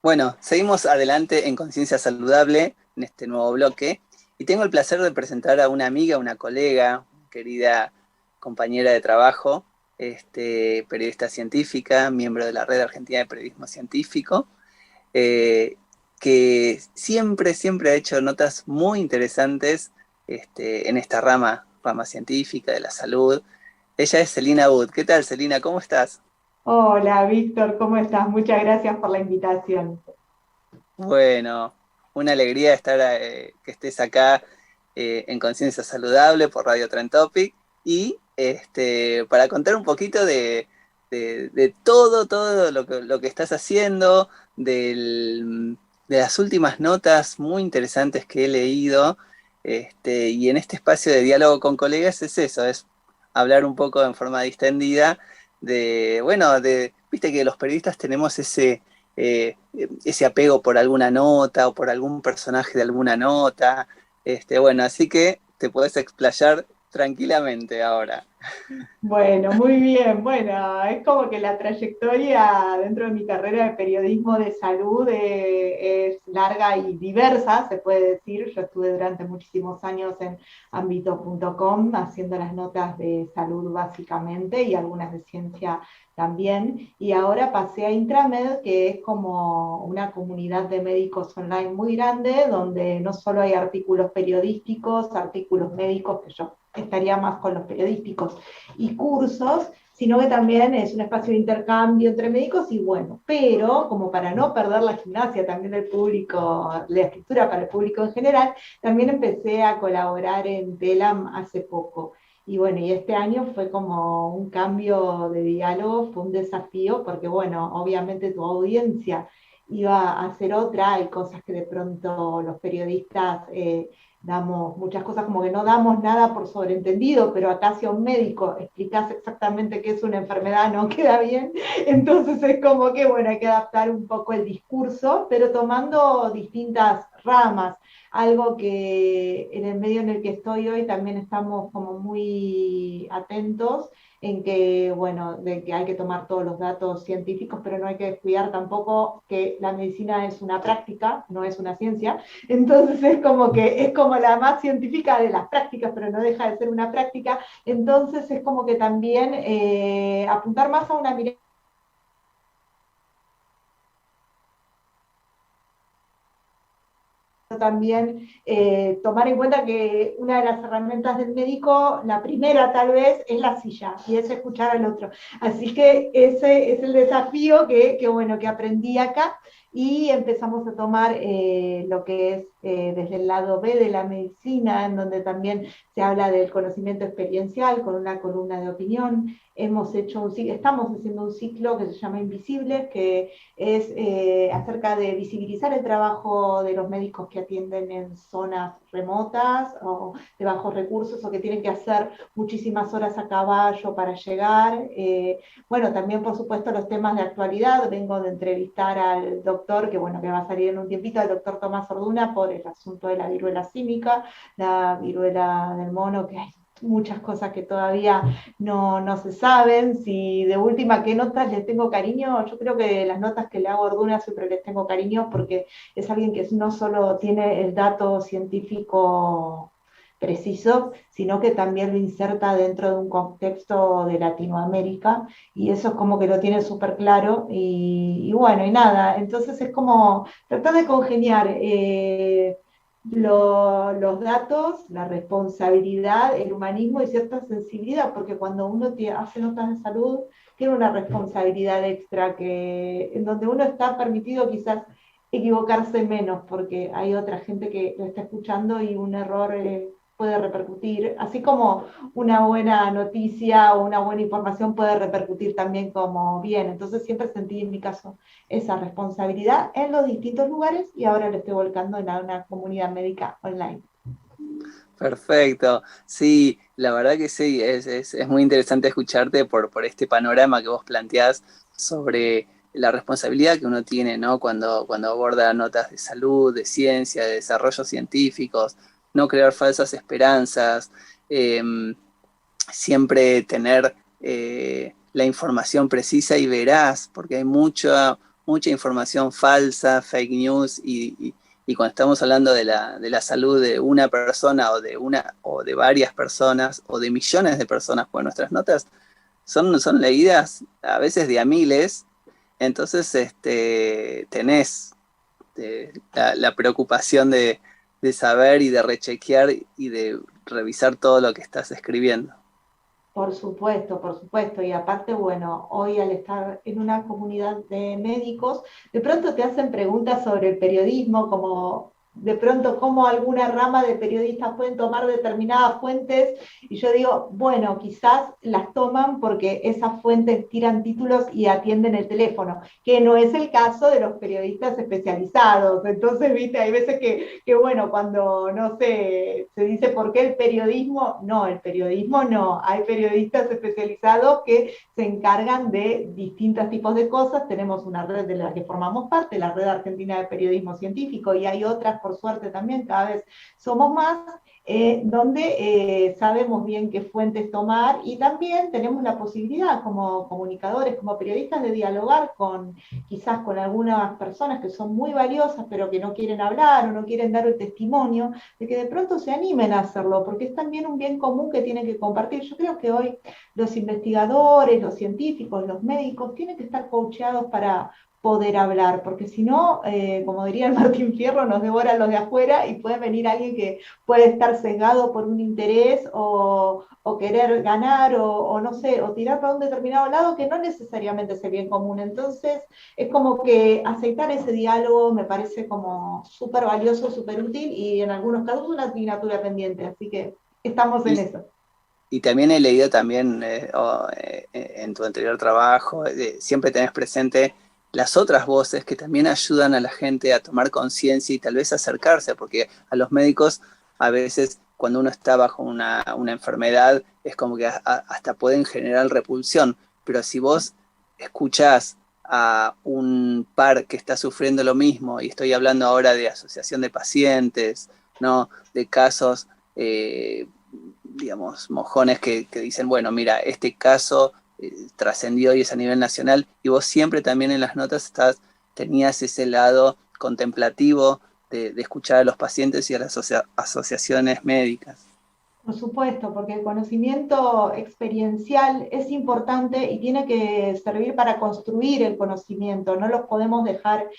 Bueno, seguimos adelante en Conciencia Saludable, en este nuevo bloque, y tengo el placer de presentar a una amiga, una colega, querida compañera de trabajo, periodista científica, miembro de la Red Argentina de Periodismo Científico, eh, que siempre ha hecho notas muy interesantes en esta rama científica de la salud. Ella es Celina Wood. ¿Qué tal, Celina? ¿Cómo estás? Hola, Víctor, ¿cómo estás? Muchas gracias por la invitación. Bueno, una alegría estar que estés acá en Conciencia Saludable por Radio Trend Topic y para contar un poquito de todo lo que estás haciendo, de las últimas notas muy interesantes que he leído, y en este espacio de diálogo con colegas es eso, es hablar un poco en forma distendida viste que los periodistas tenemos eh, ese apego por alguna nota o por algún personaje de alguna nota. Así que te podés explayar tranquilamente ahora. Bueno, muy bien. Bueno, es como que la trayectoria dentro de mi carrera de periodismo de salud es larga y diversa, se puede decir. Yo estuve durante muchísimos años en ámbito.com haciendo las notas de salud básicamente y algunas de ciencia también. Y ahora pasé a Intramed, que es como una comunidad de médicos online muy grande, donde no solo hay artículos periodísticos, artículos médicos, que yo estaría más con los periodísticos y cursos, sino que también es un espacio de intercambio entre médicos y bueno, pero como para no perder la gimnasia también del público, la escritura para el público en general, también empecé a colaborar en Telam hace poco. Y bueno, y este año fue como un cambio de diálogo, fue un desafío, porque bueno, obviamente tu audiencia iba a ser otra, hay cosas que de pronto los periodistas damos muchas cosas como que no damos nada por sobreentendido, pero acá si a un médico explicas exactamente qué es una enfermedad, no queda bien. Entonces es como que, bueno, hay que adaptar un poco el discurso, pero tomando distintas ramas. Algo que en el medio en el que estoy hoy también estamos como muy atentos en que, bueno, de que hay que tomar todos los datos científicos, pero no hay que descuidar tampoco que la medicina es una práctica, no es una ciencia, entonces es como que es como la más científica de las prácticas, pero no deja de ser una práctica. Entonces es como que también apuntar más a una mirada también tomar en cuenta que una de las herramientas del médico, la primera tal vez, es la silla y es escuchar al otro. Así que ese es el desafío bueno, que aprendí acá y empezamos a tomar lo que es desde el lado B de la medicina, en donde también se habla del conocimiento experiencial con una columna de opinión. Estamos haciendo un ciclo que se llama Invisibles, que es acerca de visibilizar el trabajo de los médicos que atienden en zonas remotas o de bajos recursos o que tienen que hacer muchísimas horas a caballo para llegar. Bueno, también por supuesto los temas de actualidad. Vengo de entrevistar al doctor, que bueno, que va a salir en un tiempito, al doctor Tomás Orduna por el asunto de la viruela símica, la viruela del mono, que hay muchas cosas que todavía no se saben. Si de última, ¿qué notas les tengo cariño? Yo creo que las notas que le hago a Orduna siempre les tengo cariño porque es alguien que no solo tiene el dato científico preciso, sino que también lo inserta dentro de un contexto de Latinoamérica y eso es como que lo tiene súper claro y bueno, y nada, entonces es como tratar de congeniar los datos, la responsabilidad, el humanismo y cierta sensibilidad, porque cuando uno hace notas de salud, tiene una responsabilidad extra en donde uno está permitido quizás equivocarse menos, porque hay otra gente que lo está escuchando y un error puede repercutir, así como una buena noticia o una buena información puede repercutir también como bien. Entonces siempre sentí en mi caso esa responsabilidad en los distintos lugares y ahora lo estoy volcando en una comunidad médica online. Perfecto. Sí, la verdad que sí, es muy interesante escucharte por este panorama que vos planteás sobre la responsabilidad que uno tiene, ¿no? Cuando aborda notas de salud, de ciencia, de desarrollos científicos, no crear falsas esperanzas, eh, siempre tener la información precisa y veraz, porque hay mucha información falsa, fake news, y cuando estamos hablando de la salud de una persona o de varias personas o de millones de personas, pues nuestras notas son leídas a veces de a miles, entonces tenés la preocupación de saber y de rechequear y de revisar todo lo que estás escribiendo. Por supuesto. Y aparte, bueno, hoy al estar en una comunidad de médicos, de pronto te hacen preguntas sobre el periodismo, como de pronto cómo alguna rama de periodistas pueden tomar determinadas fuentes, y yo digo, bueno, quizás las toman porque esas fuentes tiran títulos y atienden el teléfono, que no es el caso de los periodistas especializados. Entonces, viste, hay veces que bueno, cuando, no sé, se dice por qué el periodismo no, hay periodistas especializados que se encargan de distintos tipos de cosas. Tenemos una red de la que formamos parte, la Red Argentina de Periodismo Científico, y hay otras, por suerte también, cada vez somos más, donde sabemos bien qué fuentes tomar, y también tenemos la posibilidad como comunicadores, como periodistas, de dialogar quizás con algunas personas que son muy valiosas, pero que no quieren hablar o no quieren dar el testimonio, de que de pronto se animen a hacerlo, porque es también un bien común que tienen que compartir. Yo creo que hoy los investigadores, los científicos, los médicos tienen que estar coacheados para poder hablar, porque si no, como diría el Martín Fierro, nos devoran los de afuera, y puede venir alguien que puede estar cegado por un interés o querer ganar o no sé, o tirar para un determinado lado que no necesariamente es el bien común. Entonces, es como que aceitar ese diálogo me parece como súper valioso, súper útil, y en algunos casos una asignatura pendiente, así que estamos en Y, eso. y también he leído también en tu anterior trabajo, siempre tenés presente las otras voces que también ayudan a la gente a tomar conciencia y tal vez acercarse, porque a los médicos a veces cuando uno está bajo una enfermedad es como que hasta pueden generar repulsión, pero si vos escuchás a un par que está sufriendo lo mismo, y estoy hablando ahora de asociación de pacientes, ¿no? De casos, digamos, mojones que dicen, bueno, mira, este caso trascendió y es a nivel nacional, y vos siempre también en las notas tenías ese lado contemplativo de escuchar a los pacientes y a las asociaciones médicas. Por supuesto, porque el conocimiento experiencial es importante y tiene que servir para construir el conocimiento. No los podemos dejar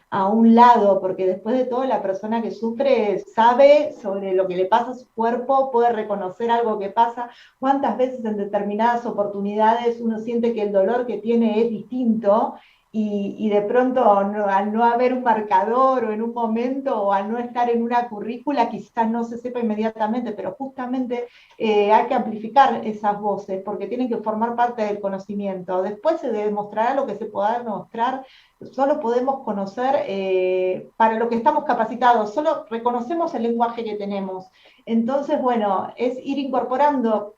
a un lado, porque después de todo la persona que sufre sabe sobre lo que le pasa a su cuerpo, puede reconocer algo que pasa. ¿Cuántas veces en determinadas oportunidades uno siente que el dolor que tiene es distinto? Y de pronto, no, al no haber un marcador o en un momento, o al no estar en una currícula, quizás no se sepa inmediatamente, pero justamente hay que amplificar esas voces porque tienen que formar parte del conocimiento. Después se demostrará lo que se pueda demostrar. Solo podemos conocer para lo que estamos capacitados, solo reconocemos el lenguaje que tenemos. Entonces, bueno, es ir incorporando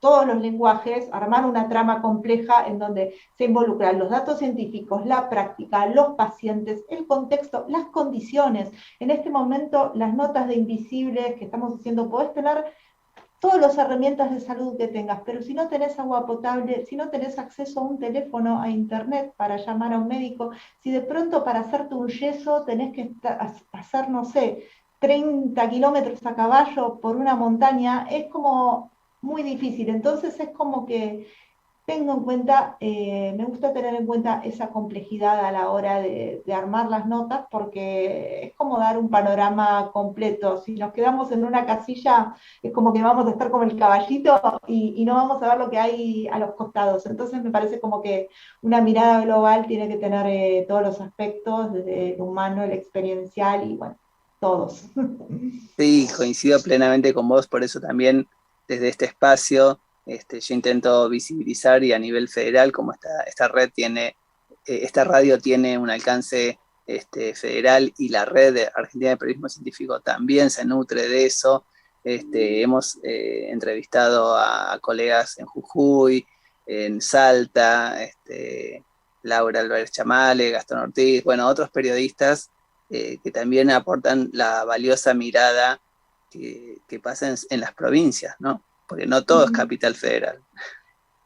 todos los lenguajes, armar una trama compleja en donde se involucran los datos científicos, la práctica, los pacientes, el contexto, las condiciones. En este momento, las notas de invisibles que estamos haciendo, podés tener todas las herramientas de salud que tengas, pero si no tenés agua potable, si no tenés acceso a un teléfono, a internet para llamar a un médico, si de pronto para hacerte un yeso tenés que hacer, no sé, 30 kilómetros a caballo por una montaña, es como muy difícil. Entonces es como que tengo en cuenta, me gusta tener en cuenta esa complejidad a la hora de armar las notas, porque es como dar un panorama completo. Si nos quedamos en una casilla, es como que vamos a estar como el caballito y no vamos a ver lo que hay a los costados. Entonces me parece como que una mirada global tiene que tener todos los aspectos, desde el humano, el experiencial y bueno, todos. Sí, coincido plenamente con vos, por eso también desde este espacio yo intento visibilizar y a nivel federal, como esta red tiene, esta radio tiene un alcance federal y la red de Argentina de Periodismo Científico también se nutre de eso. Hemos entrevistado a colegas en Jujuy, en Salta, Laura Álvarez Chamale, Gastón Ortiz, bueno, otros periodistas que también aportan la valiosa mirada que pasa en las provincias, ¿no? Porque no todo es capital federal.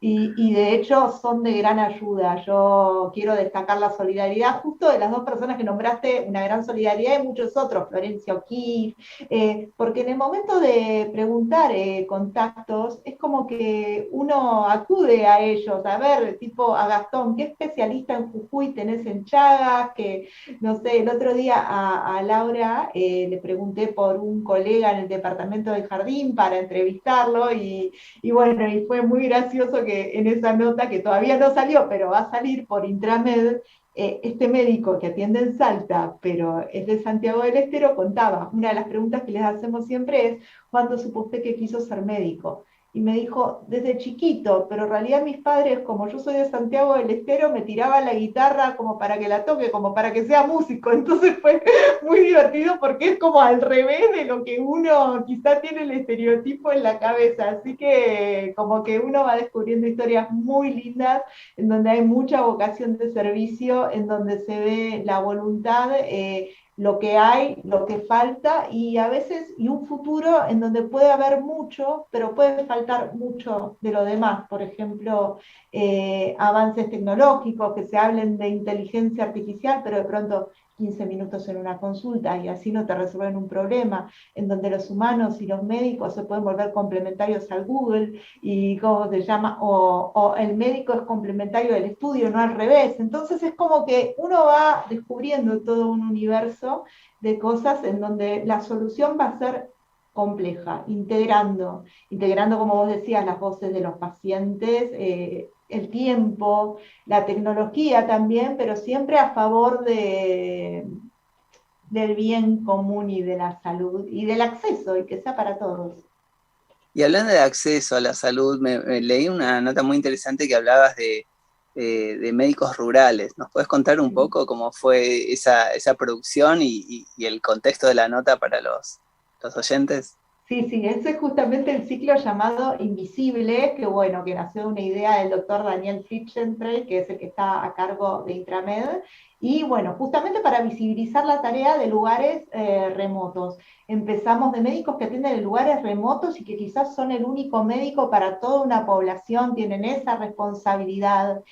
y de hecho son de gran ayuda. Yo quiero destacar la solidaridad justo de las dos personas que nombraste, una gran solidaridad y muchos otros, Florencia O'Keeffe, porque en el momento de preguntar contactos, es como que uno acude a ellos, a ver, tipo a Gastón, ¿qué especialista en Jujuy tenés en Chagas? Que, no sé, el otro día a Laura le pregunté por un colega en el departamento del jardín para entrevistarlo y bueno, y fue muy gracioso que en esa nota, que todavía no salió, pero va a salir por Intramed, este médico que atiende en Salta, pero es de Santiago del Estero, contaba, una de las preguntas que les hacemos siempre es, ¿cuándo supo usted que quiso ser médico? Y me dijo, desde chiquito, pero en realidad mis padres, como yo soy de Santiago del Estero, me tiraban la guitarra como para que la toque, como para que sea músico. Entonces fue muy divertido porque es como al revés de lo que uno quizá tiene el estereotipo en la cabeza. Así que como que uno va descubriendo historias muy lindas en donde hay mucha vocación de servicio, en donde se ve la voluntad, lo que hay, lo que falta y a veces y un futuro en donde puede haber mucho, pero puede faltar mucho de lo demás. Por ejemplo, avances tecnológicos, que se hablen de inteligencia artificial, pero de pronto 15 minutos en una consulta y así no te resuelven un problema, en donde los humanos y los médicos se pueden volver complementarios al Google y cómo se llama, o el médico es complementario del estudio, no al revés. Entonces es como que uno va descubriendo todo un universo de cosas en donde la solución va a ser compleja, integrando como vos decías, las voces de los pacientes, el tiempo, la tecnología también, pero siempre a favor del bien común y de la salud y del acceso y que sea para todos. Y hablando de acceso a la salud, me leí una nota muy interesante que hablabas de médicos rurales. ¿Nos puedes contar un poco cómo fue esa producción y el contexto de la nota para los oyentes? Sí, sí, ese es justamente el ciclo llamado Invisible, que bueno, que nació de una idea del doctor Daniel Fitchentrey, que es el que está a cargo de Intramed, y bueno, justamente para visibilizar la tarea de lugares remotos. Empezamos de médicos que atienden en lugares remotos y que quizás son el único médico para toda una población, tienen esa responsabilidad.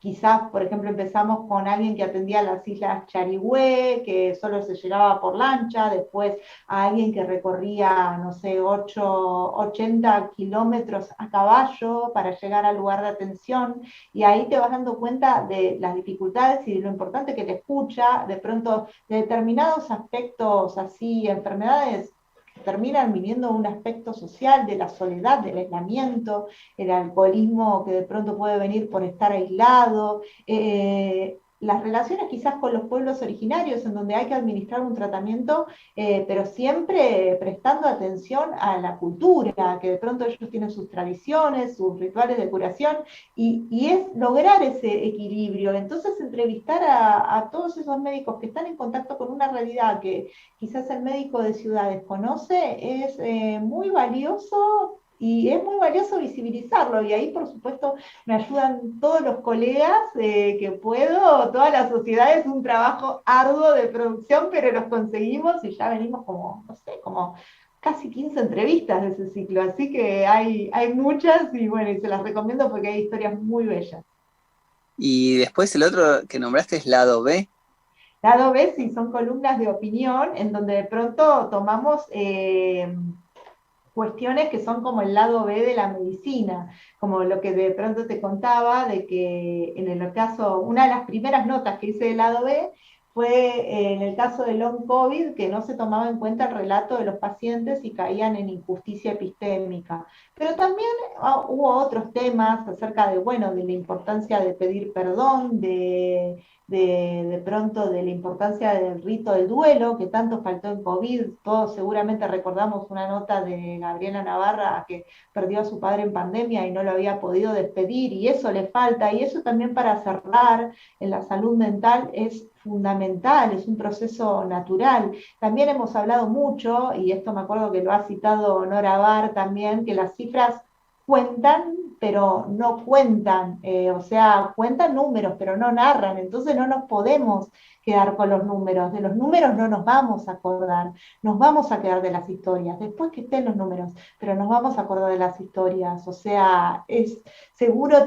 Quizás, por ejemplo, empezamos con alguien que atendía las islas Charigüe, que solo se llegaba por lancha, después a alguien que recorría, no sé, 80 kilómetros a caballo para llegar al lugar de atención, y ahí te vas dando cuenta de las dificultades y de lo importante que te escucha, de pronto de determinados aspectos así, enfermedades terminan viviendo un aspecto social de la soledad, del aislamiento, el alcoholismo que de pronto puede venir por estar aislado, las relaciones quizás con los pueblos originarios, en donde hay que administrar un tratamiento, pero siempre prestando atención a la cultura, que de pronto ellos tienen sus tradiciones, sus rituales de curación, y es lograr ese equilibrio. Entonces, entrevistar a todos esos médicos que están en contacto con una realidad que quizás el médico de ciudad desconoce es muy valioso y es muy valioso visibilizarlo, y ahí por supuesto me ayudan todos los colegas que puedo, toda la sociedad es un trabajo arduo de producción, pero los conseguimos y ya venimos como, no sé, como casi 15 entrevistas de ese ciclo, así que hay muchas y bueno, y se las recomiendo porque hay historias muy bellas. Y después el otro que nombraste es Lado B. Lado B sí son columnas de opinión en donde de pronto tomamos cuestiones que son como el lado B de la medicina, como lo que de pronto te contaba, de que en el caso, una de las primeras notas que hice del lado B fue en el caso del long COVID, que no se tomaba en cuenta el relato de los pacientes y caían en injusticia epistémica. Pero también hubo otros temas acerca de, bueno, de la importancia de pedir perdón, de pronto de la importancia del rito del duelo, que tanto faltó en COVID. Todos seguramente recordamos una nota de Gabriela Navarra que perdió a su padre en pandemia y no lo había podido despedir, y eso le falta, y eso también para cerrar en la salud mental es fundamental, es un proceso natural. También hemos hablado mucho, y esto me acuerdo que lo ha citado Nora Bar también, que las cifras cuentan, pero no cuentan, o sea, cuentan números, pero no narran, entonces no nos podemos quedar con los números, de los números no nos vamos a acordar, nos vamos a quedar de las historias, después que estén los números, pero nos vamos a acordar de las historias, o sea, es seguro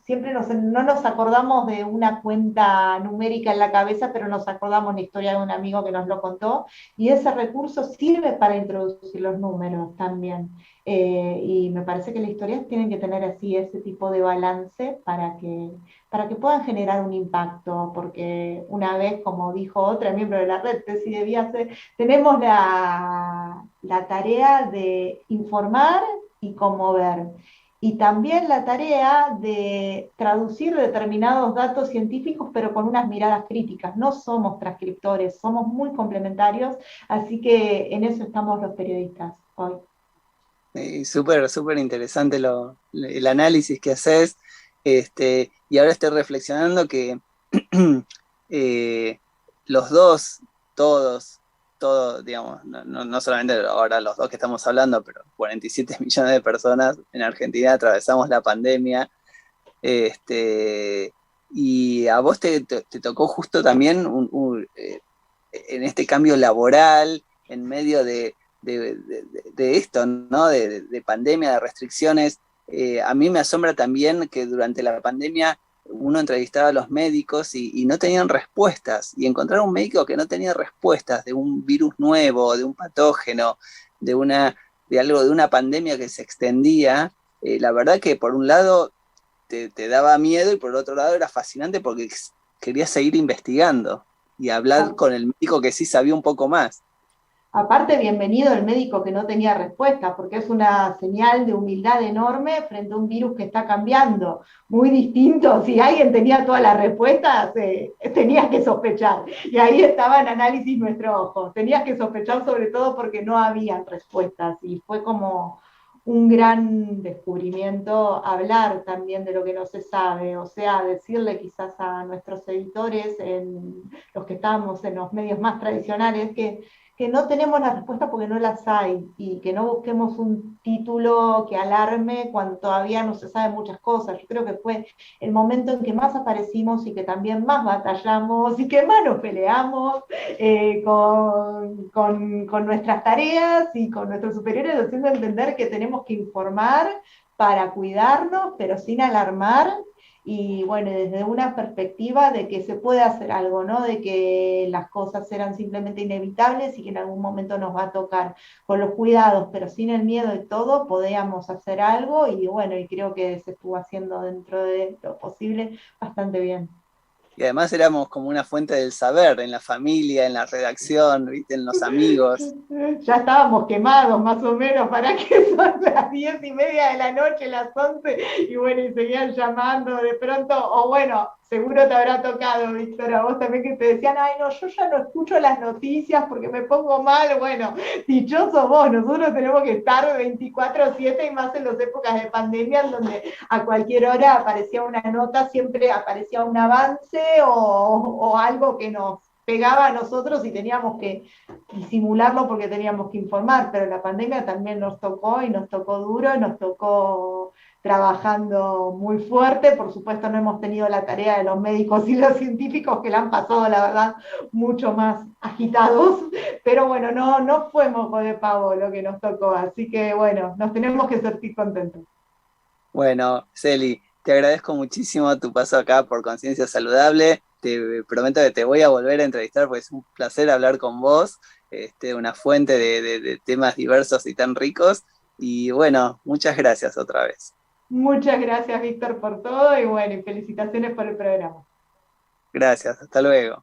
siempre no nos acordamos de una cuenta numérica en la cabeza, pero nos acordamos la historia de un amigo que nos lo contó, y ese recurso sirve para introducir los números también. Y me parece que las historias tienen que tener así ese tipo de balance para que puedan generar un impacto, porque una vez, como dijo otra miembro de la red, Tessy de Biase, tenemos la tarea de informar y conmover, y también la tarea de traducir determinados datos científicos, pero con unas miradas críticas. No somos transcriptores, somos muy complementarios, así que en eso estamos los periodistas hoy. Súper, súper interesante el análisis que haces. Y ahora estoy reflexionando que los dos, todos, digamos, no solamente ahora los dos que estamos hablando, pero 47 millones de personas en Argentina atravesamos la pandemia. Y a vos te tocó justo también en este cambio laboral, en medio de esto, ¿no? De pandemia, de restricciones. A mí me asombra también que durante la pandemia uno entrevistaba a los médicos y no tenían respuestas, y encontrar un médico que no tenía respuestas de un virus nuevo, de un patógeno, de algo, de una pandemia que se extendía, la verdad que por un lado te daba miedo, y por el otro lado era fascinante porque querías seguir investigando y hablar con el médico que sí sabía un poco más. Aparte, bienvenido el médico que no tenía respuesta, porque es una señal de humildad enorme frente a un virus que está cambiando, muy distinto. Si alguien tenía todas las respuestas, tenías que sospechar. Y ahí estaba en análisis nuestro ojo. Tenías que sospechar sobre todo porque no habían respuestas. Y fue como un gran descubrimiento hablar también de lo que no se sabe, o sea, decirle quizás a nuestros editores, los que estamos en los medios más tradicionales, que no tenemos la respuesta porque no las hay, y que no busquemos un título que alarme cuando todavía no se sabe muchas cosas. Yo creo que fue el momento en que más aparecimos y que también más batallamos y que más nos peleamos con nuestras tareas y con nuestros superiores, haciendo entender que tenemos que informar para cuidarnos, pero sin alarmar, y bueno, desde una perspectiva de que se puede hacer algo, ¿no? De que las cosas eran simplemente inevitables y que en algún momento nos va a tocar. Con los cuidados, pero sin el miedo de todo, podíamos hacer algo, y bueno, y creo que se estuvo haciendo dentro de lo posible bastante bien. Y además éramos como una fuente del saber en la familia, en la redacción, ¿viste? En los amigos. Ya estábamos quemados más o menos, para que son las 10:30 de la noche, las 11, y bueno, y seguían llamando de pronto, o bueno, seguro te habrá tocado, Víctor, a vos también, que te decían, ay no, yo ya no escucho las noticias porque me pongo mal. Bueno, dichoso vos, nosotros tenemos que estar 24/7, y más en las épocas de pandemia, en donde a cualquier hora aparecía una nota, siempre aparecía un avance o algo que nos pegaba a nosotros y teníamos que disimularlo porque teníamos que informar, pero la pandemia también nos tocó, y nos tocó duro, y nos tocó trabajando muy fuerte. Por supuesto no hemos tenido la tarea de los médicos y los científicos, que la han pasado, la verdad, mucho más agitados, pero bueno, no fue moco de pavo lo que nos tocó, así que bueno, nos tenemos que sentir contentos. Bueno, Celi, te agradezco muchísimo tu paso acá por Conciencia Saludable. Te prometo que te voy a volver a entrevistar porque es un placer hablar con vos, una fuente de temas diversos y tan ricos. Y bueno, muchas gracias otra vez. Muchas gracias, Víctor, por todo, y bueno, y felicitaciones por el programa. Gracias, hasta luego.